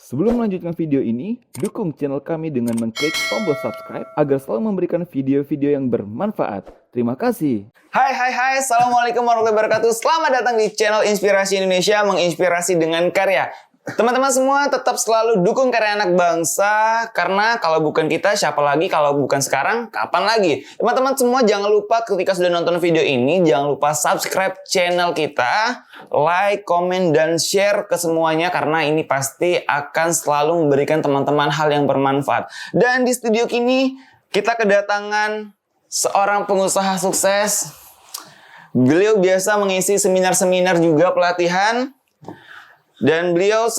Sebelum melanjutkan video ini, dukung channel kami dengan mengklik tombol subscribe agar selalu memberikan video-video yang bermanfaat. Terima kasih. Hai, Assalamualaikum warahmatullahi wabarakatuh. Selamat datang di channel Inspirasi Indonesia, menginspirasi dengan karya. Teman-teman semua tetap selalu dukung karya anak bangsa, karena kalau bukan kita, siapa lagi? Kalau bukan sekarang, kapan lagi? Teman-teman semua jangan lupa ketika sudah nonton video ini, jangan lupa subscribe channel kita, like, komen, dan share ke semuanya, karena ini pasti akan selalu memberikan teman-teman hal yang bermanfaat. Dan di studio kini, kita kedatangan seorang pengusaha sukses. Beliau biasa mengisi seminar-seminar juga pelatihan. Dan beliau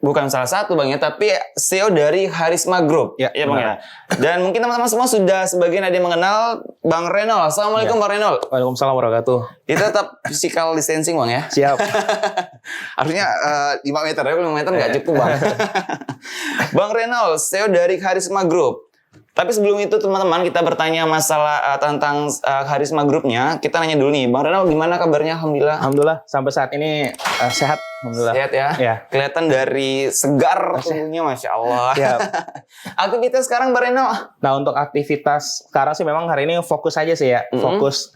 bukan salah satu Bang ya, tapi CEO dari Harisma Group. Ya, Bang ya. Dan mungkin teman-teman semua sudah sebagian ada yang mengenal Bang Renol. Assalamualaikum Bang Renol. Waalaikumsalam warahmatullahi. Kita tetap physical distancing Bang ya. Siap. Harusnya 5 meter ya, 5 meter nggak cukup Bang. Bang Renol, CEO dari Harisma Group. Tapi sebelum itu teman-teman, kita bertanya masalah tentang Harisma Groupnya. Kita nanya dulu nih, Bang Renal gimana kabarnya? Alhamdulillah. Alhamdulillah sampai saat ini sehat. Alhamdulillah. Sehat ya? Ya. Kelihatan dari segar tubuhnya, Masya Allah. Siap. Aktivitas sekarang Bang Renal? Nah untuk aktivitas sekarang sih memang hari ini fokus aja sih ya. Fokus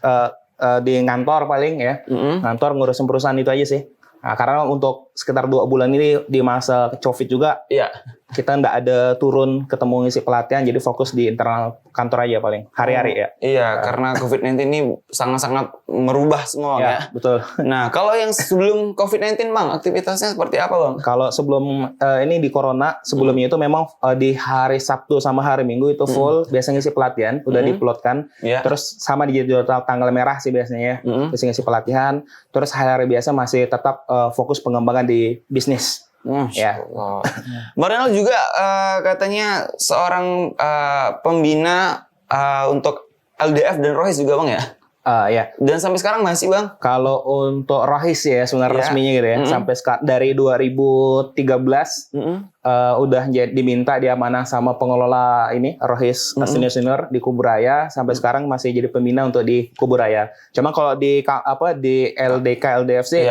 di ngantor paling ya. Ngantor ngurusin perusahaan itu aja sih. Nah, karena untuk sekitar 2 bulan ini di masa COVID juga, Iya. kita nggak ada turun ketemu ngisi pelatihan, jadi fokus di internal kantor aja paling hari-hari ya. Iya, karena COVID-19 ini sangat-sangat merubah semua ya. Betul. Nah, kalau yang sebelum COVID-19 Bang, aktivitasnya seperti apa Bang? Kalau sebelum ini di corona, sebelumnya itu memang di hari Sabtu sama hari Minggu itu full biasa ngisi pelatihan, udah diplotkan. Iya. Terus sama di jadwal tanggal merah sih biasanya ya, biasa ngisi pelatihan. Terus hari-hari biasa masih tetap fokus pengembangan di bisnis. Ya. Mbak Renal juga katanya seorang pembina untuk LDF dan Rohis juga Bang ya? Ya. Dan sampai sekarang masih Bang? Kalau untuk Rohis ya sebenarnya resminya gitu ya, sampai dari 2013 udah diminta diamanah sama pengelola ini Rohis senior di Kuburaya, sampai sekarang masih jadi pembina untuk di Kuburaya. Cuma kalau di LDK LDF sih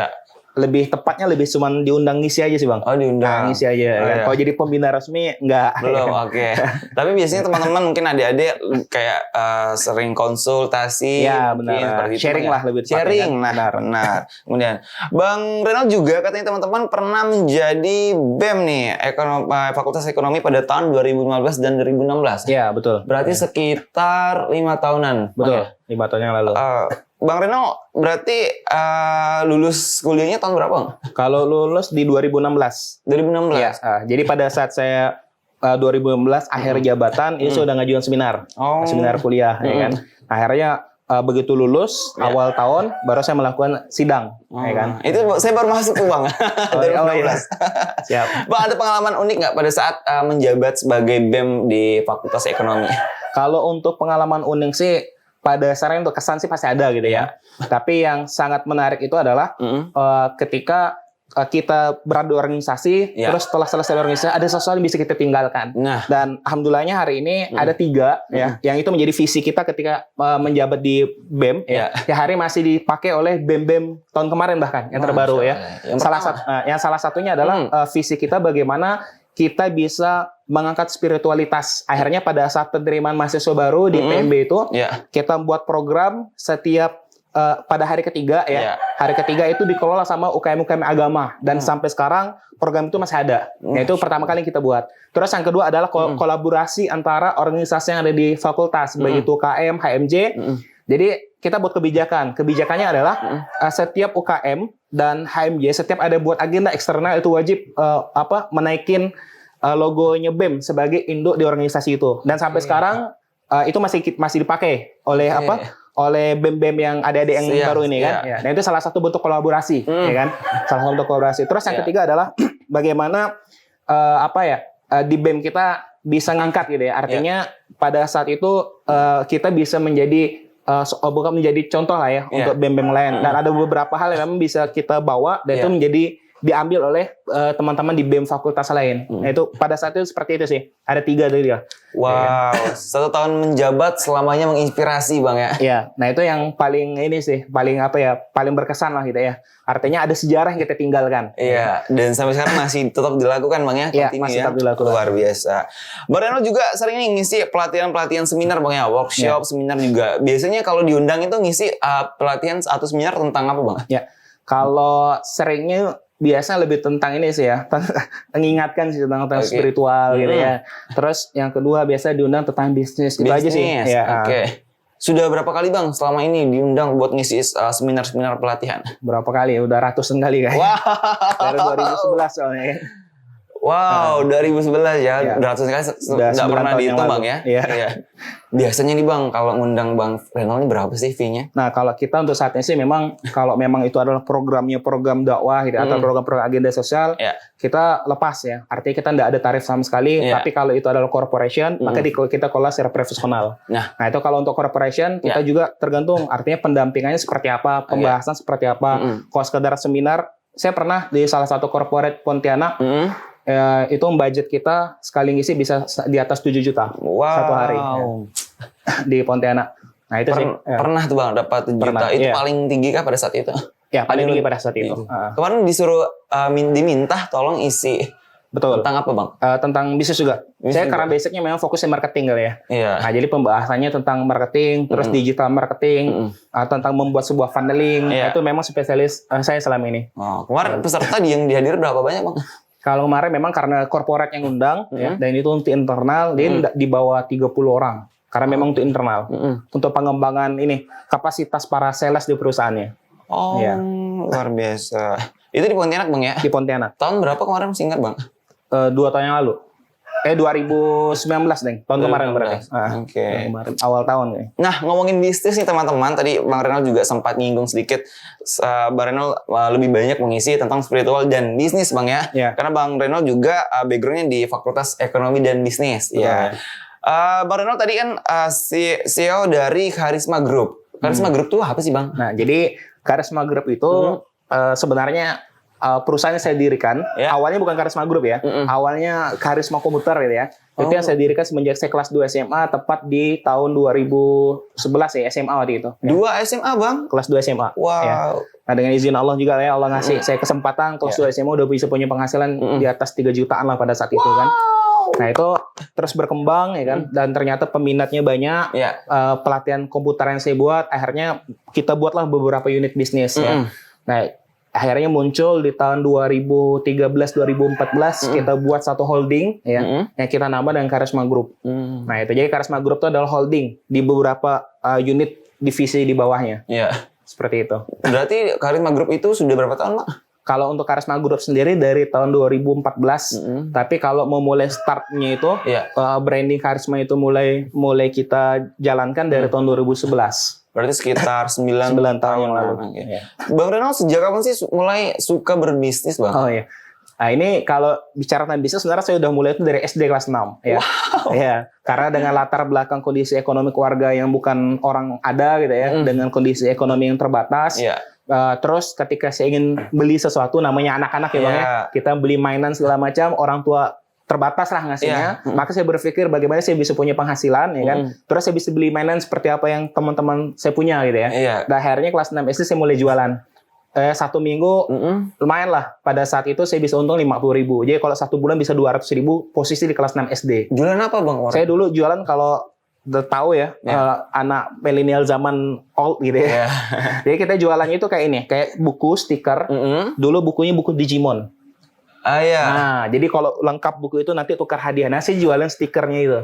lebih tepatnya cuman diundang ngisi aja sih Bang. Oh diundang. Ngisi aja. Kan? Kalau jadi pembina resmi enggak. Belum, oke. Tapi biasanya teman-teman mungkin adik-adik kayak sering konsultasi. Ya benar. Sharing lah lebih tepatnya. Sharing, nah benar. Kemudian Bang Renal juga katanya teman-teman pernah menjadi BEM nih, Fakultas Ekonomi pada tahun 2015 dan 2016. Iya betul. Berarti sekitar 5 tahunan. Betul. 5 tahun yang lalu. Bang Renal berarti lulus kuliahnya tahun berapa Bang? Kalau lulus di 2016. 2016? Ya, jadi pada saat saya 2016 akhir jabatan, itu sudah ngajuin seminar. Seminar kuliah, ya kan. Akhirnya begitu lulus, awal tahun, baru saya melakukan sidang. Ya kan. Itu saya baru masuk tuh Bang. 2016. Siap. Bang, ada pengalaman unik nggak pada saat menjabat sebagai BEM di Fakultas Ekonomi? Kalau untuk pengalaman unik sih, pada dasarnya untuk kesan sih pasti ada gitu ya. Tapi yang sangat menarik itu adalah ketika kita berada di organisasi, terus setelah selesai organisasi ada sesuatu yang bisa kita tinggalkan. Dan alhamdulillahnya hari ini ada 3 ya, yang itu menjadi visi kita ketika menjabat di BEM ya. Yang hari masih dipakai oleh BEM-BEM tahun kemarin bahkan yang terbaru ya. Yang salah satunya adalah visi kita bagaimana kita bisa mengangkat spiritualitas. Akhirnya pada saat penerimaan mahasiswa baru di PMB itu, kita membuat program setiap pada hari ketiga ya. Hari ketiga itu dikelola sama UKM-UKM agama, dan sampai sekarang program itu masih ada. Nah, itu pertama kali kita buat. Terus yang kedua adalah kolaborasi antara organisasi yang ada di fakultas, baik itu UKM, HMJ. Jadi kita buat kebijakan. Kebijakannya adalah setiap UKM dan HMJ setiap ada buat agenda eksternal itu wajib menaikin logonya BEM sebagai induk di organisasi itu. Dan sampai sekarang itu masih dipakai oleh oleh BEM-BEM yang adik-adik yang baru ini kan. Nah, itu salah satu bentuk kolaborasi ya kan. Salah satu bentuk kolaborasi. Terus yang ketiga adalah bagaimana di BEM kita bisa ngangkat gitu ya. Artinya pada saat itu kita bisa menjadi bukan menjadi contoh lah ya untuk BEM-BEM lain. Dan ada beberapa hal yang memang bisa kita bawa dan itu menjadi diambil oleh teman-teman di BEM fakultas lain. Nah itu pada saat itu seperti itu sih. Ada 3 dari dia. Wow, 1 tahun menjabat selamanya menginspirasi Bang ya. Iya, nah itu yang paling ini sih, paling paling berkesan lah gitu ya. Artinya ada sejarah yang kita tinggalkan. Iya, dan sampai sekarang masih tetap dilakukan Bang ya. Iya, continue masih ya. tetap dilakukan. Luar biasa. Bang Reno juga sering nih ngisi pelatihan-pelatihan seminar Bang ya, workshop, seminar juga. Biasanya kalau diundang itu ngisi pelatihan atau seminar tentang apa Bang? Ya, kalau seringnya biasa lebih tentang ini sih ya, mengingatkan sih tentang spiritual gitu ya. Terus yang kedua biasa diundang tentang bisnis, itu aja sih. Ya. Oke. Sudah berapa kali Bang selama ini diundang buat ngisi seminar-seminar pelatihan? Berapa kali? Udah ratusan kali kan. Wow. Dari 2011 soalnya. Wow, 2011 ya, ratusan kali nggak pernah dihitung Bang ya. Iya. Biasanya nih Bang, kalau ngundang Bang Reno ini berapa sih fee-nya? Nah, kalau kita untuk saat ini sih memang kalau memang itu adalah program dakwah gitu, atau program agenda sosial, kita lepas ya. Artinya kita nggak ada tarif sama sekali, tapi kalau itu adalah corporation, maka kita kelola secara profesional. Nah, itu kalau untuk corporation, kita juga tergantung, artinya pendampingannya seperti apa, pembahasan seperti apa. Kalau sekedar seminar, saya pernah di salah satu corporate Pontianak, itu budget kita sekali ngisi bisa di atas 7 juta satu hari di Pontianak. Nah itu sih pernah tuh Bang dapat 7 juta. Itu paling tinggi kah pada saat itu? Ya paling tinggi pada saat itu. Kemarin disuruh diminta tolong isi. Betul. Tentang apa Bang? Tentang bisnis juga. Saya karena basicnya memang fokusnya marketing kali ya. Iya. Nah jadi pembahasannya tentang marketing, terus digital marketing, tentang membuat sebuah funneling. Itu memang spesialis saya selama ini. Kemarin peserta yang dihadir berapa banyak Bang? Kalau kemarin memang karena corporate yang undang, dan itu untuk internal, dia di bawah 30 orang. Karena memang untuk internal. Untuk pengembangan ini, kapasitas para sales di perusahaannya. Luar biasa. Itu di Pontianak Bang ya? Di Pontianak. Tahun berapa kemarin singkat Bang? 2 tahun yang lalu. 2019 deh, tahun kemarin berarti. Kemarin, awal tahun ya. Nah, ngomongin bisnis nih teman-teman, tadi Bang Renal juga sempat nyinggung sedikit. Bang Renal lebih banyak mengisi tentang spiritual dan bisnis Bang ya. Karena Bang Renal juga backgroundnya di Fakultas Ekonomi dan Bisnis. Bang Renal tadi kan CEO dari Karisma Group. Karisma Group tuh apa sih Bang? Nah, jadi Karisma Group itu sebenarnya perusahaan yang saya dirikan, awalnya bukan Karisma Group ya, awalnya Karisma Komuter gitu ya. Itu yang saya dirikan semenjak saya kelas 2 SMA, tepat di tahun 2011 ya, SMA waktu itu. 2 SMA Bang? Kelas 2 SMA. Wow. Nah dengan izin Allah juga ya, Allah ngasih saya kesempatan, kelas 2 SMA udah bisa punya penghasilan di atas 3 jutaan lah pada saat itu kan. Nah itu terus berkembang ya kan, dan ternyata peminatnya banyak. Pelatihan komputer yang saya buat, akhirnya kita buatlah beberapa unit bisnis ya. Nah akhirnya muncul di tahun 2013-2014 kita buat satu holding ya, yang kita nama dengan Karisma Group. Nah itu jadi Karisma Group itu adalah holding di beberapa unit divisi di bawahnya. Seperti itu. Berarti Karisma Group itu sudah berapa tahun Pak? Kalau untuk Karisma Group sendiri dari tahun 2014. Tapi kalau mau mulai startnya itu branding Karisma itu mulai kita jalankan dari tahun 2011. Berarti sekitar 9 tahun yang lalu. Bang Renal sejak kapan sih mulai suka berbisnis Bang? Oh iya. Nah ini kalau bicara tentang bisnis sebenarnya saya udah mulai itu dari SD kelas 6 ya. Ya, karena dengan latar belakang kondisi ekonomi keluarga yang bukan orang ada gitu ya, dengan kondisi ekonomi yang terbatas. Terus ketika saya ingin beli sesuatu namanya anak-anak ya Bang ya, kita beli mainan segala macam, orang tua terbatas lah ngasihnya, maka saya berpikir bagaimana saya bisa punya penghasilan ya kan, terus saya bisa beli mainan seperti apa yang teman-teman saya punya gitu ya. Dan akhirnya kelas 6 SD saya mulai jualan. 1 minggu lumayan lah, pada saat itu saya bisa untung 50.000. Jadi kalau 1 bulan bisa 200.000 posisi di kelas 6 SD. Jualan apa Bang? Saya dulu jualan kalau udah tahu ya, anak milenial zaman old gitu ya. Jadi kita jualannya itu kayak ini, kayak buku stiker. Dulu bukunya buku Digimon. Nah, jadi kalau lengkap buku itu nanti tukar hadiah. Nah, saya jualan stikernya itu.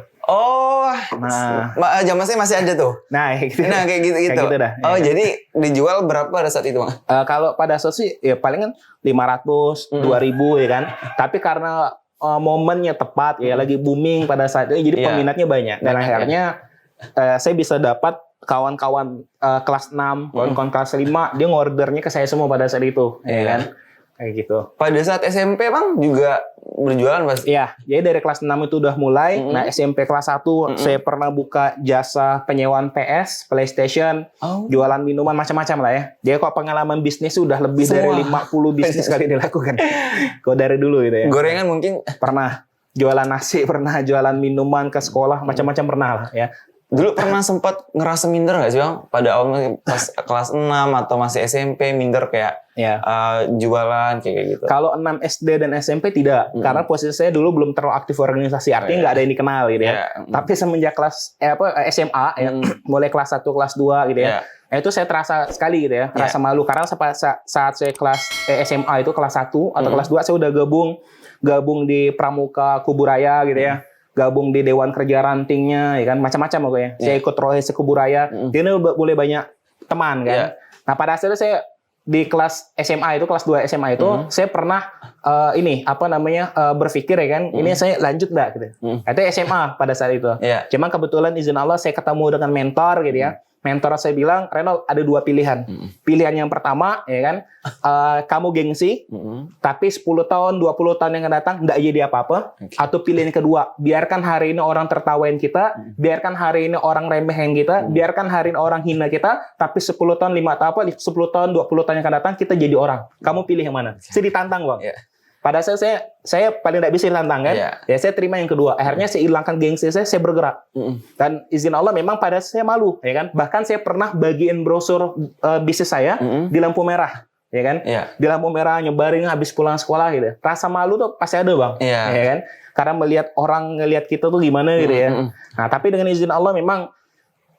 Zaman saya masih ada tuh. Nah, kayak gitu. Kayak gitu. Dah. Jadi dijual berapa pada saat itu, Bang? Kalau pada saat sih ya palingan 500, 2.000 ya kan. Tapi karena momennya tepat ya, lagi booming pada saat itu, jadi peminatnya banyak. Dan akhirnya saya bisa dapat kawan-kawan kelas 6, kawan-kawan kelas 5, dia ngordernya ke saya semua pada saat itu, ya kan. kayak gitu. Pada saat SMP Bang juga berjualan pasti? Iya, jadi dari kelas 6 itu udah mulai. Nah, SMP kelas 1 saya pernah buka jasa penyewaan PS, PlayStation, jualan minuman macam-macam lah ya. Jadi kok pengalaman bisnis udah lebih dari 50 bisnis kali dilakukan. Kok dari dulu gitu ya. Gorengan mungkin? Pernah jualan nasi, pernah jualan minuman ke sekolah, macam-macam pernah lah ya. Dulu pernah sempat ngerasa minder nggak sih Bang? Pada awal pas kelas 6 atau masih SMP minder kayak jualan kayak gitu? Kalau 6 SD dan SMP tidak. Karena posisi saya dulu belum terlalu aktif organisasi. Artinya nggak ada yang dikenal gitu ya. Tapi semenjak kelas SMA ya, mulai kelas 1, kelas 2 gitu ya. Itu saya terasa sekali gitu ya. Rasa malu. Karena saat saya kelas SMA itu kelas 1 atau kelas 2 saya udah gabung di Pramuka Kuburaya gitu ya. Gabung di Dewan Kerja Rantingnya, ya kan, macam-macam pokoknya. Saya ikut Rohese Kuburaya. Jadi boleh banyak teman kan. Nah pada akhirnya saya di kelas SMA itu, kelas 2 SMA itu, saya pernah berpikir ya kan, ini saya lanjut nggak gitu. Itu SMA pada saat itu. Cuma kebetulan izin Allah saya ketemu dengan mentor gitu ya. Mentor saya bilang, Reynold ada 2 pilihan. Pilihan yang pertama, ya kan, kamu gengsi, tapi 10 tahun, 20 tahun yang akan datang, nggak jadi apa-apa. Atau pilihan kedua, biarkan hari ini orang tertawain kita, biarkan hari ini orang remehin kita, biarkan hari ini orang hina kita, tapi 10 tahun, 10 tahun, 20 tahun yang akan datang, kita jadi orang. Kamu pilih yang mana? Saya ditantang, Bang. Pada saat saya paling tidak bisa ditantang kan, ya saya terima yang kedua. Akhirnya saya hilangkan gengsi saya bergerak. Dan izin Allah memang pada saya malu, ya kan. Bahkan saya pernah bagiin brosur bisnis saya di lampu merah, ya kan. Di lampu merah nyebarin habis pulang sekolah gitu. Rasa malu tuh pasti ada Bang, ya kan. Karena melihat orang ngelihat kita tuh gimana gitu ya. Nah tapi dengan izin Allah memang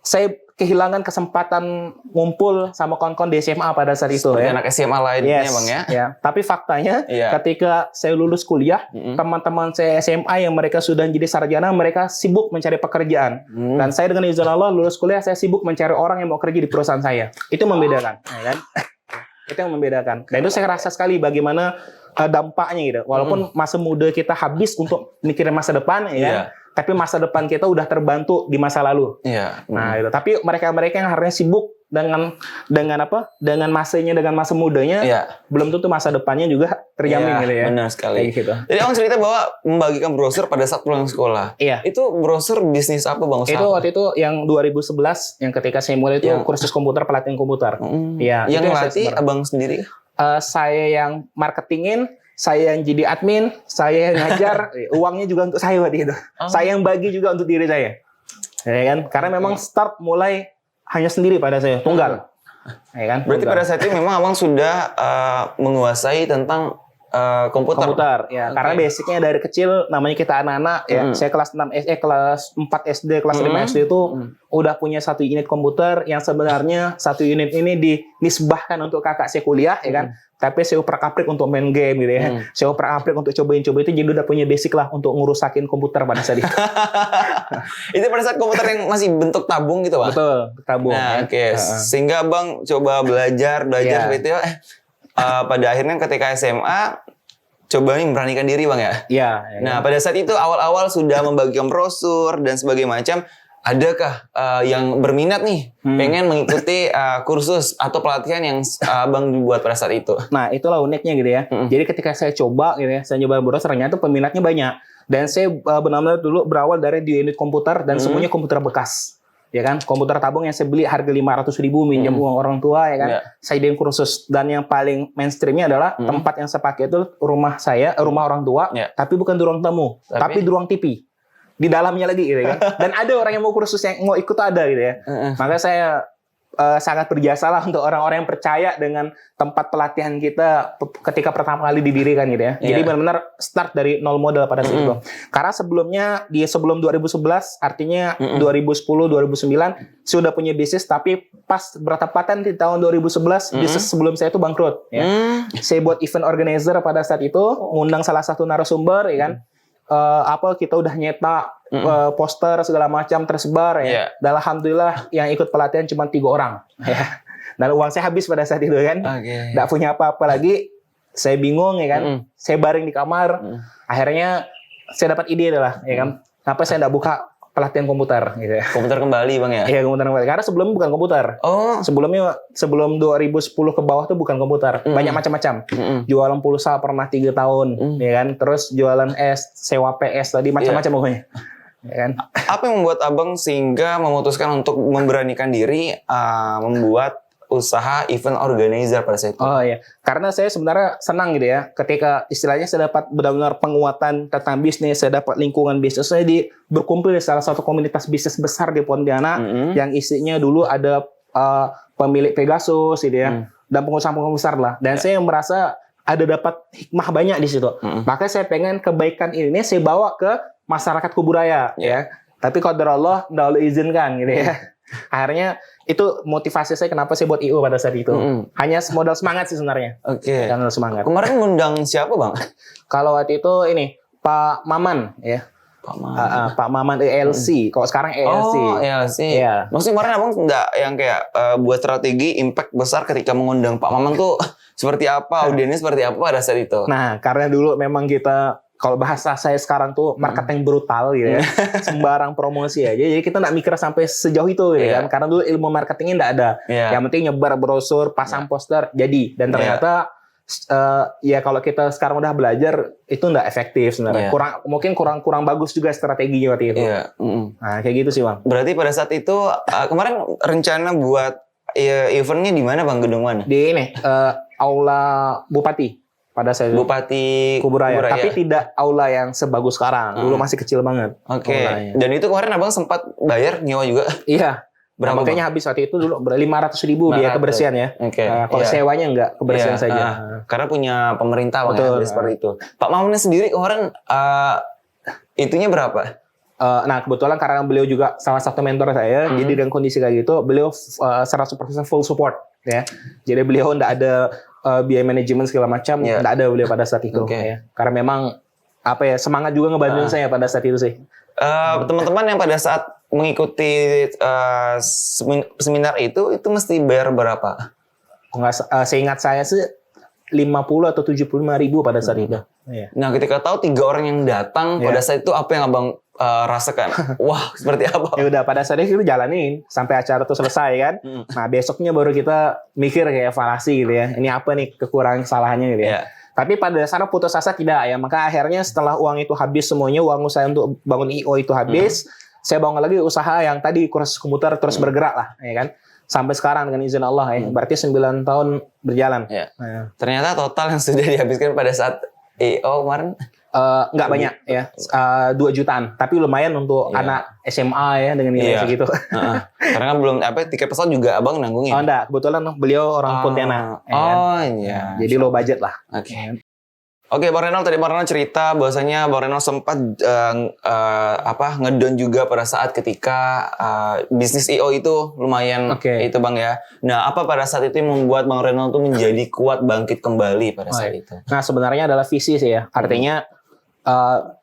saya kehilangan kesempatan ngumpul sama kawan-kawan di SMA pada saat itu. Seperti anak SMA lainnya Bang ya. Tapi faktanya ketika saya lulus kuliah, teman-teman saya SMA yang mereka sudah jadi sarjana, mereka sibuk mencari pekerjaan. Dan saya dengan izin Allah lulus kuliah, saya sibuk mencari orang yang mau kerja di perusahaan saya. Itu membedakan, ya kan? Itu yang membedakan. Dan itu saya rasa sekali bagaimana dampaknya gitu. Walaupun masa muda kita habis untuk mikirin masa depan, ya kan? Tapi masa depan kita udah terbantu di masa lalu. Nah, itu. Tapi mereka-mereka yang harusnya sibuk dengan masanya, dengan masa mudanya, belum tentu masa depannya juga terjamin gitu ya. Benar sekali. Gitu. Jadi Om cerita bahwa membagikan brosur pada saat pulang sekolah. Itu brosur bisnis apa Bang? Itu waktu itu yang 2011, yang ketika saya mulai itu kursus komputer, pelatihan komputer. Yang melatih Abang sendiri? Saya yang marketingin, saya yang jadi admin, saya yang ngajar, uangnya juga untuk saya waktu itu. Saya yang bagi juga untuk diri saya. Ya kan? Karena memang start mulai hanya sendiri pada saya, tunggal. Ya kan? Berarti pada saat itu memang Abang sudah menguasai tentang komputer. Ya, karena basicnya dari kecil namanya kita anak-anak ya. Saya kelas 6 SD, kelas 4 SD, kelas 5 SD itu udah punya 1 unit komputer yang sebenarnya 1 unit ini dinisbahkan untuk kakak saya kuliah ya kan. Tapi saya oper-aprik untuk main game gitu ya. Saya oper-aprik untuk cobain-coba itu, jadi udah punya basic lah untuk ngurusakin komputer pada saat itu. Itu pada saat komputer yang masih bentuk tabung gitu Bang? Betul, tabung. Nah, sehingga Bang coba belajar seperti itu. Pada akhirnya ketika SMA, coba nih memberanikan diri Bang ya? Nah, pada saat itu awal-awal sudah membagikan brosur dan sebagainya macam. Adakah yang berminat nih pengen mengikuti kursus atau pelatihan yang Abang dibuat pada saat itu? Nah, itulah uniknya gitu ya. Jadi ketika saya coba gitu ya, saya nyoba brosur, ternyata peminatnya banyak. Dan saya benar-benar dulu berawal dari di unit komputer dan semuanya komputer bekas. Ya kan, komputer tabung yang saya beli harga 500.000 minjem uang orang tua ya kan. Saya bikin kursus, dan yang paling mainstreamnya adalah tempat yang saya pakai itu rumah orang tua, tapi bukan di ruang tamu, tapi di ruang TV. Di dalamnya lagi gitu kan. Dan ada orang yang mau kursus yang mau ikut ada gitu ya. Maka saya sangat berjasa lah untuk orang-orang yang percaya dengan tempat pelatihan kita ketika pertama kali didirikan gitu ya. Jadi benar-benar start dari nol modal pada saat itu. Karena sebelum 2011, artinya 2010, 2009 sudah punya bisnis, tapi pas bertepatan di tahun 2011 bisnis sebelum saya itu bangkrut ya. Saya buat event organizer pada saat itu, ngundang salah satu narasumber ya kan. Kita udah nyetak poster segala macam tersebar ya. Dan alhamdulillah yang ikut pelatihan cuma 3 orang ya. Dan uang saya habis pada saat itu kan. Nggak punya apa-apa lagi. Saya bingung ya kan. Saya baring di kamar. Akhirnya saya dapat ide adalah ya kan. Kenapa saya nggak buka pelatihan komputer gitu ya. Komputer kembali Bang ya? Iya, komputer kembali. Karena sebelumnya bukan komputer. Oh. Sebelum 2010 ke bawah tuh bukan komputer. Banyak macam-macam. Jualan pulsa pernah 3 tahun, ya kan? Terus jualan sewa PS tadi macam-macam pokoknya. Ya kan? Apa yang membuat Abang sehingga memutuskan untuk memberanikan diri membuat usaha event organizer pada saat itu? Oh iya, karena saya sebenarnya senang gitu ya, ketika istilahnya saya dapat benar-benar penguatan tentang bisnis, saya dapat lingkungan bisnis, saya berkumpul di salah satu komunitas bisnis besar di Pontianak, yang isinya dulu ada pemilik Pegasus gitu ya, dan pengusaha-pengusaha besar lah, dan saya merasa ada dapat hikmah banyak di situ. Makanya saya pengen kebaikan ini saya bawa ke masyarakat Kuburaya ya. Tapi qadar Allah nggak Allah izinkan gitu ya. Akhirnya itu motivasi saya kenapa saya buat IO pada saat itu. Hanya modal semangat sih sebenarnya. Oke. Modal semangat. Kemarin ngundang siapa Bang? Kalau waktu itu ini Pak Maman ya. Pak Maman ELC. Kalau sekarang ELC. Oh, ELC. Iya. Maksudnya kemarin Abang nggak yang kayak buat strategi impact besar ketika mengundang Pak Maman tuh seperti apa, audiensnya seperti apa pada saat itu? Nah, karena dulu memang kita kalau bahasa saya sekarang tuh marketing brutal gitu ya. Sembarang promosi aja. Jadi kita nggak mikir sampai sejauh itu gitu kan. Karena dulu ilmu marketingnya nggak ada. Yang penting nyebar brosur, pasang poster, jadi. Dan ternyata ya kalau kita sekarang udah belajar itu nggak efektif sebenarnya. Mungkin kurang bagus juga strateginya waktu itu. Nah, kayak gitu sih Bang. Berarti pada saat itu kemarin rencana buat eventnya di mana Bang, gedung mana? Di ini aula Bupati. Pada saat Bupati Kuburaya. Tapi tidak aula yang sebagus sekarang. Dulu masih kecil banget. Oke. Dan itu kemarin Abang sempat bayar nyewa juga? Iya. Berapa? Makanya habis waktu itu dulu 500.000 biaya kebersihan ya. Kalau sewanya enggak, kebersihan saja. Karena punya pemerintah Bang ya, seperti itu. Pak Mamunnya sendiri kemarin itunya berapa? Nah kebetulan karena beliau juga salah satu mentor saya, jadi dengan kondisi kayak gitu, beliau 100% full support ya. Jadi beliau enggak ada biaya manajemen segala macam, enggak ada beliau pada saat itu ya. Karena memang semangat juga ngebantuin saya pada saat itu sih. Teman-teman yang pada saat mengikuti seminar itu mesti bayar berapa? Seingat saya sih 50 atau 75.000 pada saat itu. Nah, ketika tahu 3 orang yang datang pada saat itu, apa yang Abang rasakan? Wah, seperti apa? Ya udah, pada saat itu jalanin sampai acara itu selesai kan. Nah, besoknya baru kita mikir kayak evaluasi gitu ya. Ini apa nih kekurangan kesalahannya gitu ya. Tapi pada dasarnya putus asa tidak ya. Maka akhirnya setelah uang itu habis semuanya, uang saya untuk bangun IO itu habis, saya bangun lagi usaha yang tadi kursus komputer terus bergerak lah, ya kan. Sampai sekarang dengan izin Allah ya. Berarti 9 tahun berjalan. Nah. Ternyata total yang sudah dihabiskan pada saat IO kemarin nggak banyak ya, 2 jutaan. Tapi lumayan untuk anak SMA ya dengan nilai segitu. Karena kan belum tiket pesawat juga Abang nanggungin. Oh enggak, kebetulan beliau orang Pontianak. Iya. Jadi low budget lah. Oke, Bang Renal, tadi Bang Renal cerita bahwasanya Bang Renal sempat ngedown juga pada saat ketika bisnis IO itu lumayan itu Bang ya. Nah, apa pada saat itu yang membuat Bang Renal tuh menjadi kuat bangkit kembali pada saat itu? Nah, sebenarnya adalah visi sih ya. Artinya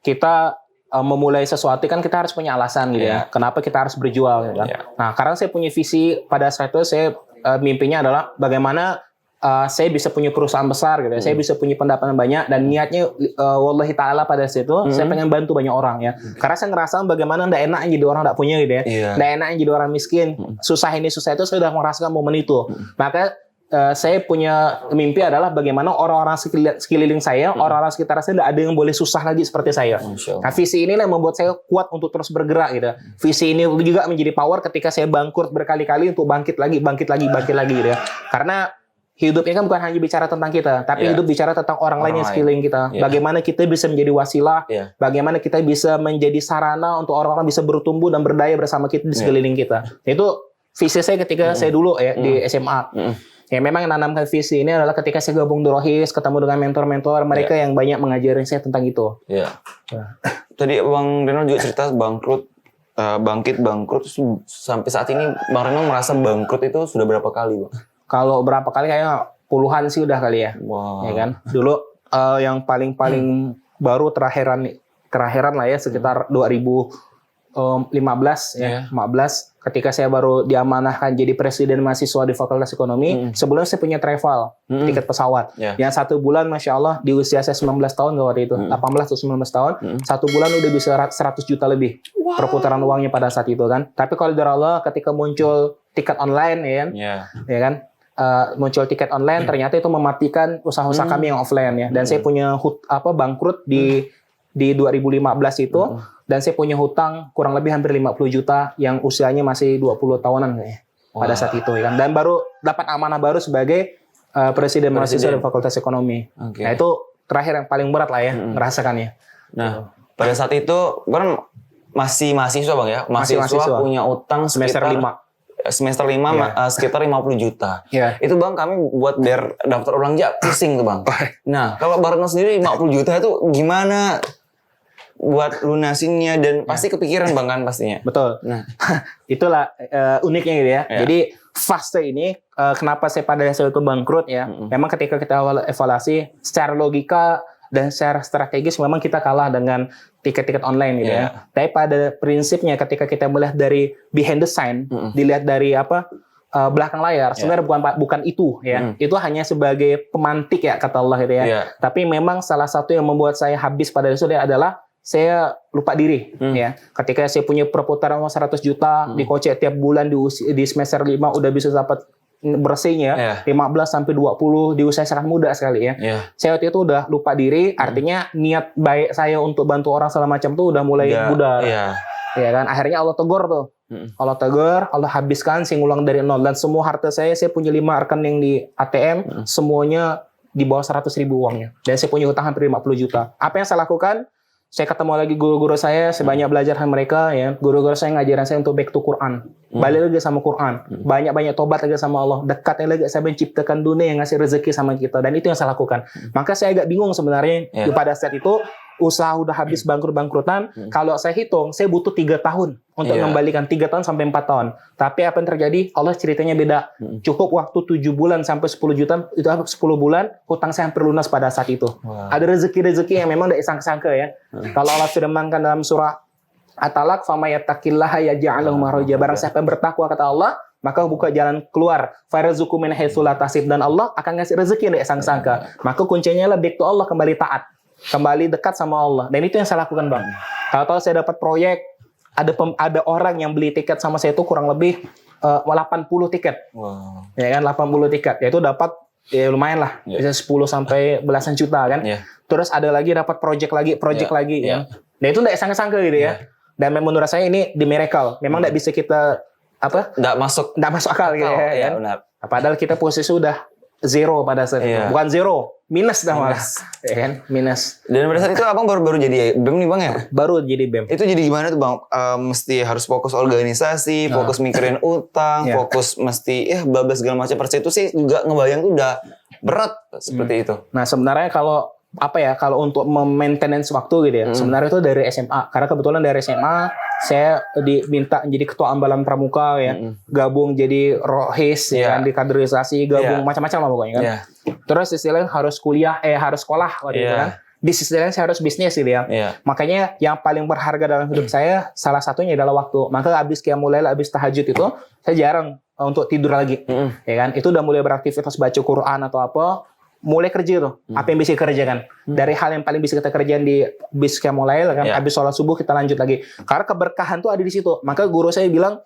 kita memulai sesuatu kan kita harus punya alasan gitu ya. Kenapa kita harus berjuang gitu kan. Nah, karena saya punya visi pada saat itu, saya mimpinya adalah bagaimana saya bisa punya perusahaan besar gitu ya. Saya bisa punya pendapatan banyak dan niatnya wallahi taala pada situ saya pengen bantu banyak orang ya. Karena saya ngerasa bagaimana ndak enak jadi orang ndak punya gitu ya. Ndak enak jadi orang miskin. Susah ini susah itu saya sudah merasakan momen itu. Maka saya punya mimpi adalah bagaimana orang-orang sekeliling saya, orang-orang sekitar saya tidak ada yang boleh susah lagi seperti saya. Nah, visi ini yang membuat saya kuat untuk terus bergerak gitu. Visi ini juga menjadi power ketika saya bangkrut berkali-kali untuk bangkit lagi gitu ya. Karena hidup ini kan bukan hanya bicara tentang kita, tapi hidup bicara tentang orang lain yang sekeliling kita. Bagaimana kita bisa menjadi wasilah, bagaimana kita bisa menjadi sarana untuk orang-orang bisa bertumbuh dan berdaya bersama kita di sekeliling kita. Itu visi saya ketika saya dulu ya di SMA. Ya memang yang menanamkan visi ini adalah ketika saya gabung di Rohis, ketemu dengan mentor-mentor mereka yang banyak mengajari saya tentang itu. Tadi Bang Renal juga cerita bangkrut, bangkit sampai saat ini Bang Renal merasa bangkrut itu sudah berapa kali, Bang? Kalau berapa kali kayaknya puluhan sih udah kali ya. Ya kan? Dulu yang paling baru terakhiran lah ya sekitar 2017 15 ya, 15 ketika saya baru diamanahkan jadi presiden mahasiswa di Fakultas Ekonomi. Sebelumnya saya punya travel, tiket pesawat. Yang 1 bulan Masya Allah di usia saya 19 tahun waktu itu, 18 atau 19 tahun, 1 bulan udah bisa 100 juta lebih perputaran uangnya pada saat itu kan. Tapi kalau dari Allah ketika muncul tiket online ya kan, muncul tiket online ternyata itu mematikan usaha-usaha kami yang offline ya. Dan saya punya bangkrut di 2015 itu. Dan saya punya hutang kurang lebih hampir 50 juta yang usianya masih 20 tahunan kayaknya pada saat itu ya kan. Dan baru dapat amanah baru sebagai presiden mahasiswa di Fakultas Ekonomi. Nah itu terakhir yang paling berat lah ya merasakannya. Nah pada saat itu kan masih mahasiswa Bang ya, mahasiswa punya utang semester 5 sekitar 50 juta. Itu Bang kami buat biar daftar ulang aja pusing tuh Bang. Nah kalau Baratno sendiri 50 juta itu gimana buat lunasinnya dan pasti kepikiran Bang kan pastinya. Betul. Nah, itulah uniknya gitu ya. Jadi fase ini kenapa saya pada saat itu bangkrut ya. Memang ketika kita awal evaluasi secara logika dan secara strategis memang kita kalah dengan tiket-tiket online gitu ya. Tapi pada prinsipnya ketika kita melihat dari behind the scene, dilihat dari belakang layar, sebenarnya bukan itu ya. Itu hanya sebagai pemantik ya kata Allah gitu ya. Tapi memang salah satu yang membuat saya habis pada itu adalah saya lupa diri ya. Ketika saya punya perputaran uang 100 juta dikocek tiap bulan di semester 5 udah bisa dapat bersihnya 15 sampai 20 di usia sangat muda sekali ya. Saya waktu itu udah lupa diri, artinya niat baik saya untuk bantu orang segala macam tuh udah mulai pudar. Ya kan akhirnya Allah tegur tuh. Allah tegur, Allah habiskan saya ngulang dari nol dan semua harta saya punya 5 rekening di ATM semuanya di bawah 100.000 uangnya. Dan saya punya hutang hampir 50 juta. Apa yang saya lakukan? Saya ketemu lagi guru-guru saya banyak belajar sama mereka ya. Guru-guru saya ngajarin saya untuk back to Quran. Balik lagi sama Quran. Banyak-banyak tobat lagi sama Allah. Dekatnya lagi saya menciptakan dunia yang ngasih rezeki sama kita. Dan itu yang saya lakukan. Maka saya agak bingung sebenarnya pada saat itu usaha udah habis bangkrut-bangkrutan. Kalau saya hitung, saya butuh 3 tahun untuk mengembalikan 3 tahun sampai 4 tahun. Tapi apa yang terjadi? Allah ceritanya beda. Cukup waktu 7 bulan sampai 10 juta, itu 10 bulan, hutang saya hampir lunas pada saat itu. Ada rezeki-rezeki yang memang tidak disangka-sangka ya. Kalau Allah firmankan dalam surah At-Talaq, "Fama yattaqillaha yaj'al lahu makhraja." Barang siapa yang bertakwa kata Allah, maka buka jalan keluar. Fairzuqu min haitsu la tahtasib, dan Allah akan ngasih rezeki yang tidak disangka-sangka. Maka kuncinya lah back to Allah, kembali taat. Kembali dekat sama Allah. Dan itu yang saya lakukan Bang. Kalau saya dapat proyek, ada orang yang beli tiket sama saya itu kurang lebih 80 tiket. Ya kan 80 tiket. Ya itu dapat ya lumayan lah. Bisa 10 sampai belasan juta kan. Terus ada lagi dapat project lagi ya. Nah itu enggak sangka-sangka gitu ya. Dan menurut saya ini the miracle. Memang enggak bisa kita enggak masuk akal gitu ya. Benar. Padahal kita posisi udah zero pada saat itu. Bukan zero, minus dah malah. Ya kan? Minus. Dan pada saat itu Abang baru jadi BEM nih Bang ya? Baru jadi BEM. Itu jadi gimana tuh Bang? Mesti harus fokus organisasi, fokus mikirin utang, fokus mesti bablas segala macam. Pada saat itu sih juga ngebayang tuh udah berat seperti itu. Nah sebenarnya kalau untuk maintenance waktu gitu ya, sebenarnya itu dari SMA. Karena kebetulan dari SMA saya diminta jadi ketua ambalan pramuka ya, gabung jadi rohis ya, di kaderisasi, gabung macam-macam lah pokoknya kan. Terus istilahnya harus kuliah, harus sekolah waktu itu kan. Di sisi lain saya harus bisnis gitu ya. Makanya yang paling berharga dalam hidup saya salah satunya adalah waktu. Maka habis qiyamul lail, habis tahajud itu saya jarang untuk tidur lagi. Ya kan? Itu udah mulai beraktivitas baca Quran atau apa. Mulai kerja tuh, apa yang bisa kerjakan. Dari hal yang paling bisa kita kerjakan di bis qiyamul lail kan, habis sholat subuh kita lanjut lagi. Karena keberkahan tuh ada di situ. Maka guru saya bilang,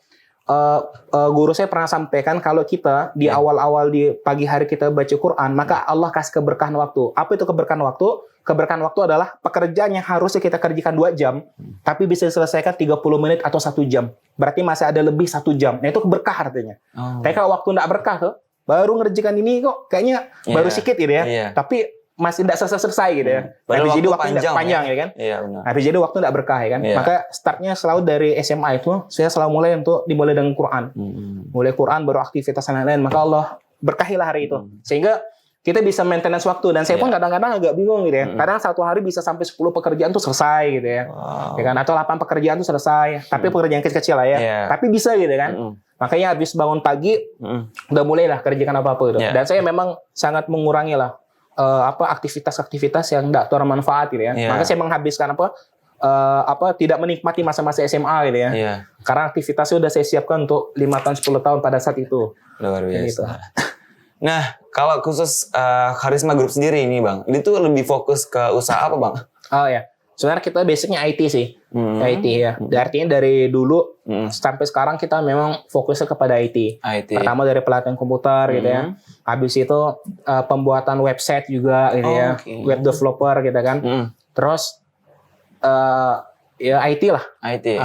guru saya pernah sampaikan kalau kita di awal-awal di pagi hari kita baca Quran, maka Allah kasih keberkahan waktu. Apa itu keberkahan waktu? Keberkahan waktu adalah pekerjaan yang harusnya kita kerjakan 2 jam, tapi bisa diselesaikan 30 menit atau 1 jam. Berarti masih ada lebih 1 jam. Nah itu berkah artinya. Tapi kalau waktu nggak berkah tuh, baru ngerjakan ini kok kayaknya baru sedikit gitu ya. Tapi masih tidak selesai gitu ya. Habis jadi waktu tidak panjang ya kan. Habis jadi waktu tidak berkah ya kan. Maka startnya selalu dari SMA itu saya selalu dimulai dengan Quran. Mulai Quran baru aktivitas lain-lain. Maka Allah berkahilah hari itu. Sehingga kita bisa maintenance waktu. Dan saya pun kadang-kadang agak bingung gitu ya. Kadang satu hari bisa sampai 10 pekerjaan tuh selesai gitu ya. Ya kan? Atau 8 pekerjaan tuh selesai. Tapi pekerjaan kecil-kecil lah ya. Tapi bisa gitu kan. Makanya habis bangun pagi udah mulailah kerjakan apa-apa gitu. Dan saya memang sangat mengurangi lah aktivitas-aktivitas yang tidak bermanfaat gitu ya. Maka saya menghabiskan tidak menikmati masa-masa SMA gitu ya. Iya. Karena aktivitasnya udah saya siapkan untuk 5 tahun 10 tahun pada saat itu. Luar biasa. Gitu. Nah, kalau khusus Karisma Group sendiri ini Bang, itu lebih fokus ke usaha apa Bang? Oh ya, sebenarnya kita basicnya IT sih. IT ya. Artinya dari dulu sampai sekarang kita memang fokusnya kepada IT. Pertama dari pelatihan komputer gitu ya. Habis itu pembuatan website juga gitu ya. Web developer gitu kan. Terus ya IT lah. IT.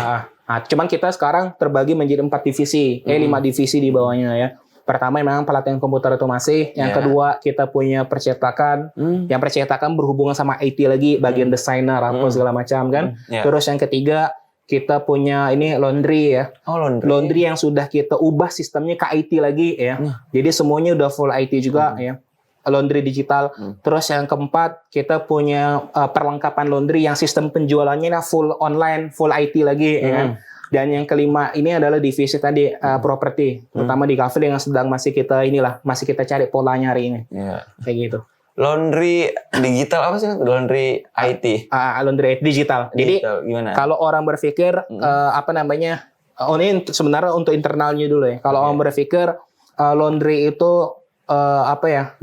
Cuman kita sekarang terbagi menjadi 4 divisi. 5 divisi di bawahnya ya. Pertama memang pelatihan komputer itu masih. Yang kedua kita punya percetakan. Yang percetakan berhubungan sama IT lagi, bagian desainer apa segala macam kan. Terus yang ketiga kita punya ini laundry ya. Laundry yang sudah kita ubah sistemnya ke IT lagi ya. Jadi semuanya udah full IT juga ya. Laundry digital. Terus yang keempat kita punya perlengkapan laundry yang sistem penjualannya full online, full IT lagi ya kan. Dan yang kelima ini adalah divisi tadi properti, terutama di cafe yang sedang masih kita cari polanya hari ini. Kayak gitu. Laundry digital apa sih? Laundry IT. Laundry digital. Jadi gimana? Kalau orang berpikir ini sebenarnya untuk internalnya dulu ya. Kalau orang berpikir laundry itu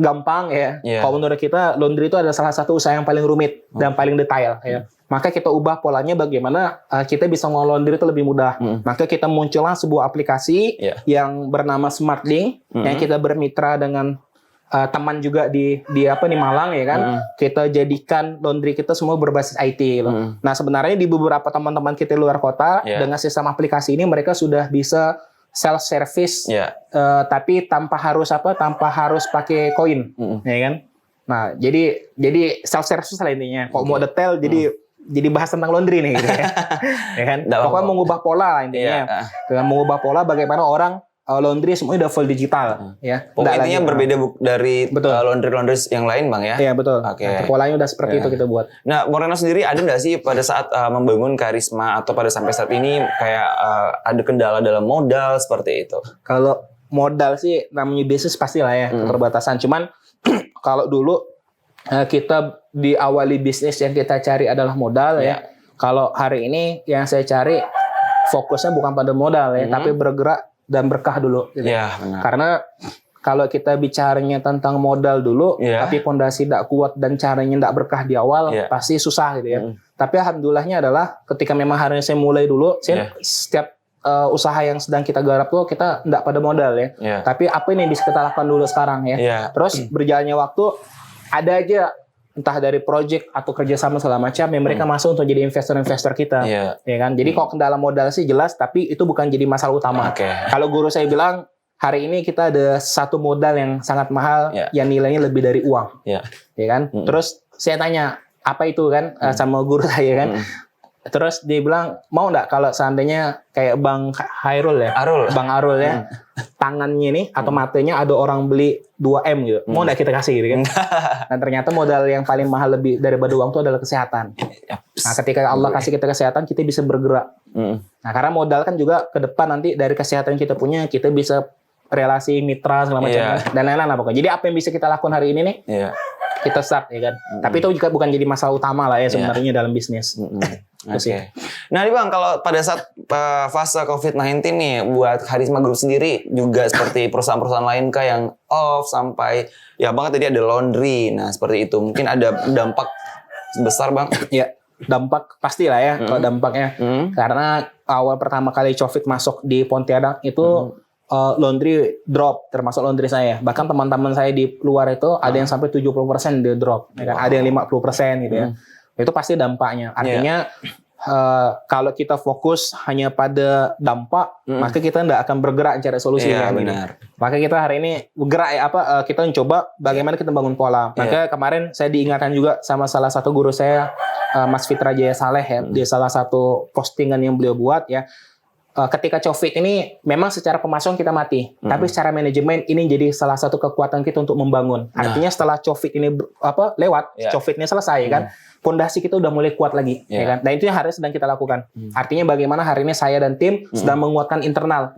gampang ya. Kalau menurut kita laundry itu adalah salah satu usaha yang paling rumit dan paling detail ya. Maka kita ubah polanya bagaimana kita bisa nge-laundry itu lebih mudah. Maka kita muncullah sebuah aplikasi yang bernama SmartLink yang kita bermitra dengan teman juga di Malang ya kan. Kita jadikan laundry kita semua berbasis IT gitu. Nah, sebenarnya di beberapa teman-teman kita di luar kota dengan sistem aplikasi ini mereka sudah bisa self service tapi tanpa harus pakai koin ya kan. Nah, jadi self service lah intinya. Kok mau detail jadi bahas tentang laundry nih gitu ya. Ya kan? Pokoknya mengubah pola intinya. Dengan mengubah pola bagaimana orang laundry semuanya udah full digital ya. Pokoknya intinya berbeda dari laundry yang lain Bang ya. Iya betul. Polanya udah seperti itu kita buat. Nah, Bang Reno sendiri ada nggak sih pada saat membangun Karisma atau pada sampai saat ini kayak ada kendala dalam modal seperti itu? Kalau modal sih namanya bisnis pastilah ya keterbatasan. Cuman kalau dulu kita diawali bisnis yang kita cari adalah modal ya. Kalau hari ini yang saya cari fokusnya bukan pada modal ya, tapi bergerak dan berkah dulu. Gitu. Karena kalau kita bicaranya tentang modal dulu, tapi fondasi tidak kuat dan caranya tidak berkah di awal, pasti susah gitu ya. Tapi alhamdulillahnya adalah ketika memang hari ini saya mulai dulu, setiap usaha yang sedang kita garap tuh kita tidak pada modal ya. Tapi apa ini yang bisa kita lakukan dulu sekarang ya. Terus berjalannya waktu ada aja entah dari project atau kerjasama segala macam yang mereka masuk untuk jadi investor-investor kita, ya kan. Jadi kalau kendala modal sih jelas, tapi itu bukan jadi masalah utama. Kalau guru saya bilang hari ini kita ada satu modal yang sangat mahal, yang nilainya lebih dari uang, ya kan. Terus saya tanya apa itu kan sama guru saya kan. Terus dia bilang mau nggak kalau seandainya kayak Bang Hairul ya, Bang Arul ya, tangannya nih atau matanya ada orang beli 2M gitu, mau nggak kita kasih gitu kan? Dan ternyata modal yang paling mahal lebih daripada uang itu adalah kesehatan. Nah, ketika Allah kasih kita kesehatan, kita bisa bergerak. Nah, karena modal kan juga ke depan nanti dari kesehatan kita punya, kita bisa relasi mitra segala macam dan lain-lain lah pokoknya. Jadi apa yang bisa kita lakukan hari ini nih? Kita start ya kan. Tapi itu juga bukan jadi masalah utama lah ya sebenarnya dalam bisnis. Nah, nih Bang, kalau pada saat fase COVID-19 nih buat Karisma Group sendiri juga seperti perusahaan-perusahaan lain kah yang off sampai ya Bang tadi ada laundry. Nah, seperti itu. Mungkin ada dampak besar Bang? Ya, dampak pasti lah ya kalau dampaknya. Karena awal pertama kali COVID masuk di Pontianak itu laundry drop, termasuk laundry saya. Bahkan teman-teman saya di luar itu ada yang sampai 70% dia drop, ya kan? Ada yang 50% gitu ya. Itu pasti dampaknya. Artinya kalau kita fokus hanya pada dampak, maka kita tidak akan bergerak cari solusi. Benar. Maka kita hari ini bergerak kita mencoba bagaimana kita bangun pola. Maka kemarin saya diingatkan juga sama salah satu guru saya, Mas Fitra Jaya Saleh ya, di salah satu postingan yang beliau buat ya. Ketika COVID ini memang secara pemasukan kita mati, tapi secara manajemen ini jadi salah satu kekuatan kita untuk membangun. Artinya setelah COVID ini lewat, COVID ini selesai kan, fondasi kita udah mulai kuat lagi, ya kan. Dan itu yang hari sedang kita lakukan. Artinya bagaimana hari ini saya dan tim sedang menguatkan internal,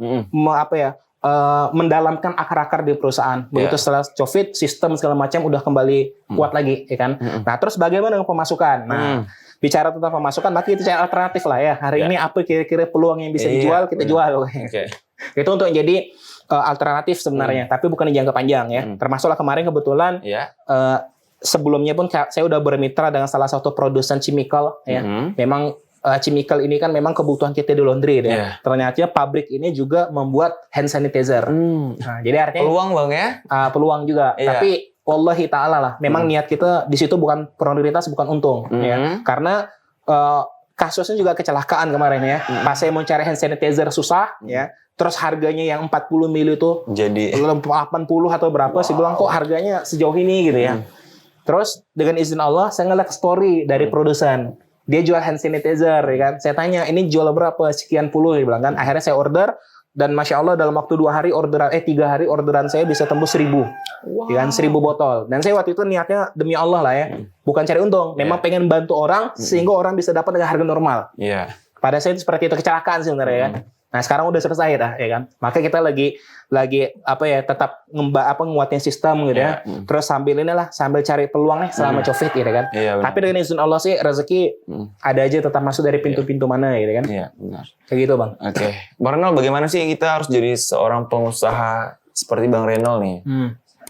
mendalamkan akar-akar di perusahaan. Begitu setelah COVID, sistem segala macam udah kembali kuat lagi, ya kan? Nah, terus bagaimana dengan pemasukan? Nah, bicara tentang pemasukan, maka kita cari alternatif lah ya. Hari ini apa kira-kira peluang yang bisa dijual, kita jual. Itu untuk jadi alternatif sebenarnya, tapi bukan di jangka panjang ya. Termasuklah kemarin kebetulan sebelumnya pun saya udah bermitra dengan salah satu produsen chemical ya. Memang chemical ini kan memang kebutuhan kita di laundry ya. Ternyata pabrik ini juga membuat hand sanitizer. Nah, jadi artinya peluang Bang ya? Peluang juga. Tapi wallahi ta'ala lah, memang niat kita di situ bukan prioritas, bukan untung ya. Karena kasusnya juga kecelakaan kemarin ya. Pas saya mau cari hand sanitizer susah ya. Terus harganya yang 40 ml itu jadi 80 atau berapa, saya bilang kok harganya sejauh ini gitu ya. Terus dengan izin Allah saya ngeliat story dari produsen. Dia jual hand sanitizer ya kan. Saya tanya, ini jual berapa? Sekian puluh, dia bilang kan. Akhirnya saya order dan Masya Allah dalam waktu 3 hari orderan saya bisa tembus 1.000. Ya kan, 1.000 botol. Dan saya waktu itu niatnya demi Allah lah ya. Bukan cari untung, memang pengen bantu orang sehingga orang bisa dapat dengan harga normal. Pada saya itu seperti itu, kecelakaan sebenarnya ya. Nah, sekarang udah selesai dah ya kan. Maka kita lagi apa ya, tetap nguatin sistem gitu ya. Terus sambil cari peluang nih selama COVID gitu kan. Tapi dengan izin Allah sih rezeki ada aja, tetap masuk dari pintu-pintu mana gitu kan. Iya, benar. Kayak gitu, Bang. Oke. Bang Renol, bagaimana sih kita harus jadi seorang pengusaha seperti Bang Renol nih?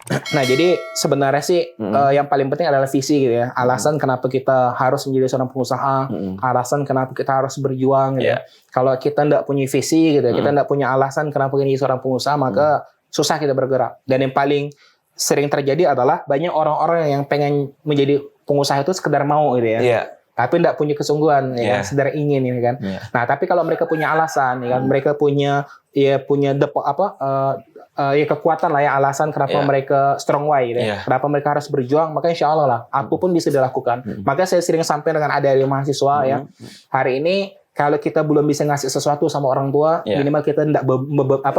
Nah, jadi sebenarnya sih yang paling penting adalah visi gitu ya. Alasan kenapa kita harus menjadi seorang pengusaha, alasan kenapa kita harus berjuang gitu ya. Kalau kita nggak punya visi gitu ya, kita nggak punya alasan kenapa kita jadi seorang pengusaha, maka susah kita bergerak. Dan yang paling sering terjadi adalah banyak orang-orang yang pengen menjadi pengusaha itu sekedar mau gitu ya. Tapi tidak punya kesungguhan ya kan, sekedar ingin ya kan. Nah, tapi kalau mereka punya alasan ya kan, mereka punya kekuatan lah ya, alasan kenapa mereka strong why gitu ya. Kenapa mereka harus berjuang, maka insya Allah lah apapun bisa dilakukan. Maka saya sering sampaikan dengan adik-adik mahasiswa ya, hari ini kalau kita belum bisa ngasih sesuatu sama orang tua, minimal kita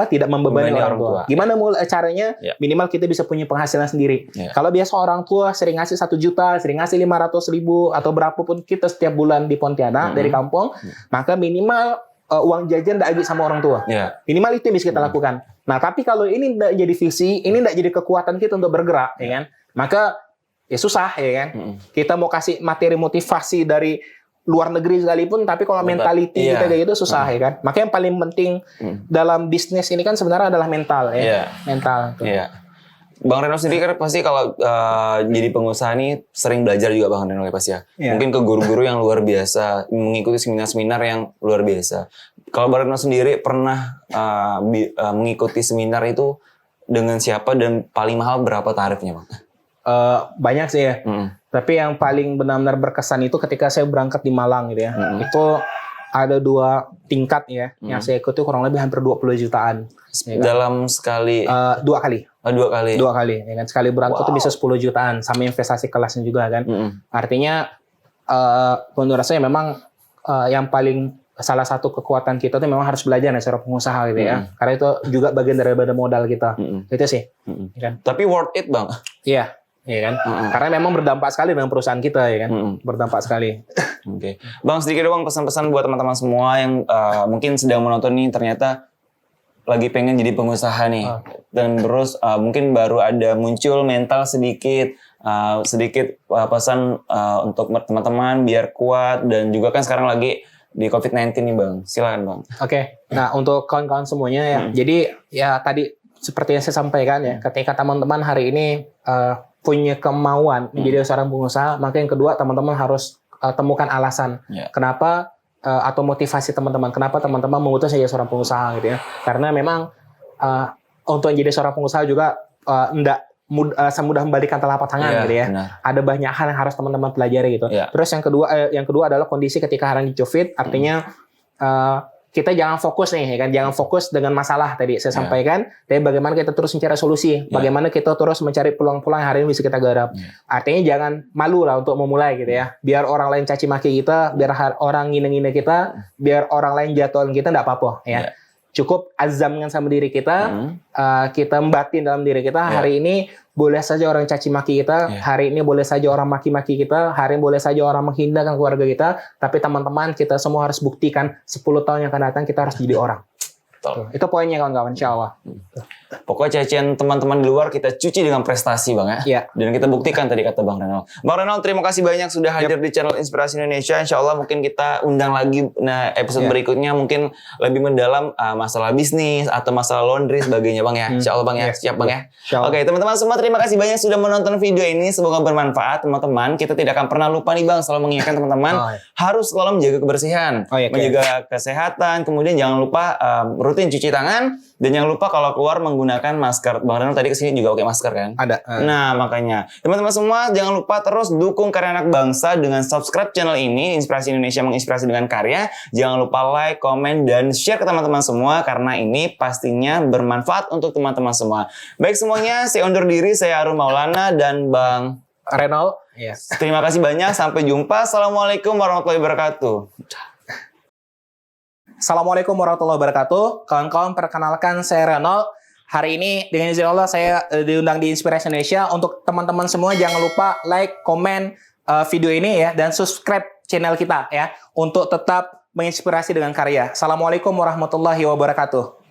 tidak membebani orang tua. Gimana caranya? Minimal kita bisa punya penghasilan sendiri. Kalau biasa orang tua sering ngasih 1 juta, sering ngasih 500.000 atau berapapun kita setiap bulan di Pontianak dari kampung, maka minimal uang jajan tidak habis sama orang tua. Minimal itu yang bisa kita lakukan. Nah, tapi kalau ini tidak jadi visi, ini tidak jadi kekuatan kita untuk bergerak, ya kan? Maka ya susah, ya kan? Kita mau kasih materi motivasi dari luar negeri sekalipun, tapi kalau mentality kita kayak gitu susah, ya kan? Maka yang paling penting dalam bisnis ini kan sebenarnya adalah mental, ya. Mental. Bang Renol sendiri kan pasti kalau jadi pengusaha nih sering belajar juga Bang Renol ya pasti ya. Mungkin ke guru-guru yang luar biasa, mengikuti seminar-seminar yang luar biasa. Kalau Bang Renol sendiri pernah mengikuti seminar itu dengan siapa dan paling mahal berapa tarifnya Bang? Banyak sih ya. Tapi yang paling benar-benar berkesan itu ketika saya berangkat di Malang gitu ya. Itu ada 2 tingkat ya yang saya ikuti kurang lebih hampir 20 jutaan. Ya kan? Dalam sekali 2 kali. 2 kali. 2 kali ya kan. Sekali berangkat itu bisa 10 jutaan sama investasi kelasnya juga kan. Artinya menurut saya memang yang paling salah satu kekuatan kita itu memang harus belajar nih secara pengusaha gitu ya. Karena itu juga bagian daripada modal kita. Itu sih. Ya kan? Tapi worth it Bang. Iya. Iya kan? Karena memang berdampak sekali dengan perusahaan kita ya kan. Berdampak sekali. Oke. Bang, sedikit doang pesan-pesan buat teman-teman semua yang mungkin sedang menonton nih, ternyata lagi pengen jadi pengusaha nih. Dan terus mungkin baru ada muncul mental sedikit pesan untuk teman-teman biar kuat, dan juga kan sekarang lagi di COVID-19 nih Bang. Silakan Bang. Oke. Nah, untuk kawan-kawan semuanya ya. Jadi ya tadi seperti yang saya sampaikan ya, ketika teman-teman hari ini punya kemauan menjadi seorang pengusaha, maka yang kedua teman-teman harus temukan alasan kenapa atau motivasi teman-teman kenapa teman-teman memutuskan jadi seorang pengusaha gitu ya. Karena memang untuk menjadi seorang pengusaha juga enggak semudah membalikan telapak tangan gitu ya. Benar. Ada banyak hal yang harus teman-teman pelajari gitu. Terus yang kedua adalah kondisi ketika hari ini COVID, artinya kita jangan fokus nih, ya kan? Jangan fokus dengan masalah tadi saya sampaikan, tapi bagaimana kita terus mencari solusi, bagaimana kita terus mencari peluang-peluang yang hari ini bisa kita garap. Artinya jangan malu lah untuk memulai gitu ya. Biar orang lain caci maki kita, biar orang ngine-ngine kita, biar orang lain jatuhin kita, enggak apa-apa ya. Cukup azamkan sama diri kita, kita batin dalam diri kita. Hari ini boleh saja orang caci maki kita, hari ini boleh saja orang maki-maki kita, hari ini boleh saja orang menghinakan keluarga kita, tapi teman-teman kita semua harus buktikan 10 tahun yang akan datang kita harus jadi orang. Betul. Itu poinnya kawan-kawan, insya Allah. Pokoknya cacian teman-teman di luar kita cuci dengan prestasi Bang ya. Iya. Dan kita buktikan tadi kata Bang Renal. Bang Renal terima kasih banyak sudah hadir di channel Inspirasi Indonesia. Insya Allah mungkin kita undang lagi episode berikutnya mungkin lebih mendalam masalah bisnis atau masalah laundry sebagainya Bang ya. Insya Allah Bang ya. Siap Bang ya. Oke teman-teman semua terima kasih banyak sudah menonton video ini. Semoga bermanfaat teman-teman. Kita tidak akan pernah lupa nih Bang selalu mengingatkan teman-teman harus selalu menjaga kebersihan, menjaga kesehatan. Kemudian jangan lupa rutin cuci tangan dan jangan lupa kalau keluar menggunakan masker. Bang Renal tadi kesini juga pakai masker kan? Ada. Nah makanya teman-teman semua jangan lupa terus dukung karya anak bangsa dengan subscribe channel ini Inspirasi Indonesia menginspirasi dengan karya. Jangan lupa like, komen dan share ke teman-teman semua karena ini pastinya bermanfaat untuk teman-teman semua. Baik semuanya, saya undur diri. Saya Arun Maulana dan Bang Renal. Yes. Terima kasih banyak. Sampai jumpa. Assalamualaikum warahmatullahi wabarakatuh. Assalamualaikum warahmatullahi wabarakatuh. Kawan-kawan, perkenalkan saya Renal. Hari ini dengan izin Allah saya diundang di Inspirasi Indonesia. Untuk teman-teman semua jangan lupa like, komen video ini ya dan subscribe channel kita ya untuk tetap menginspirasi dengan karya. Assalamualaikum warahmatullahi wabarakatuh.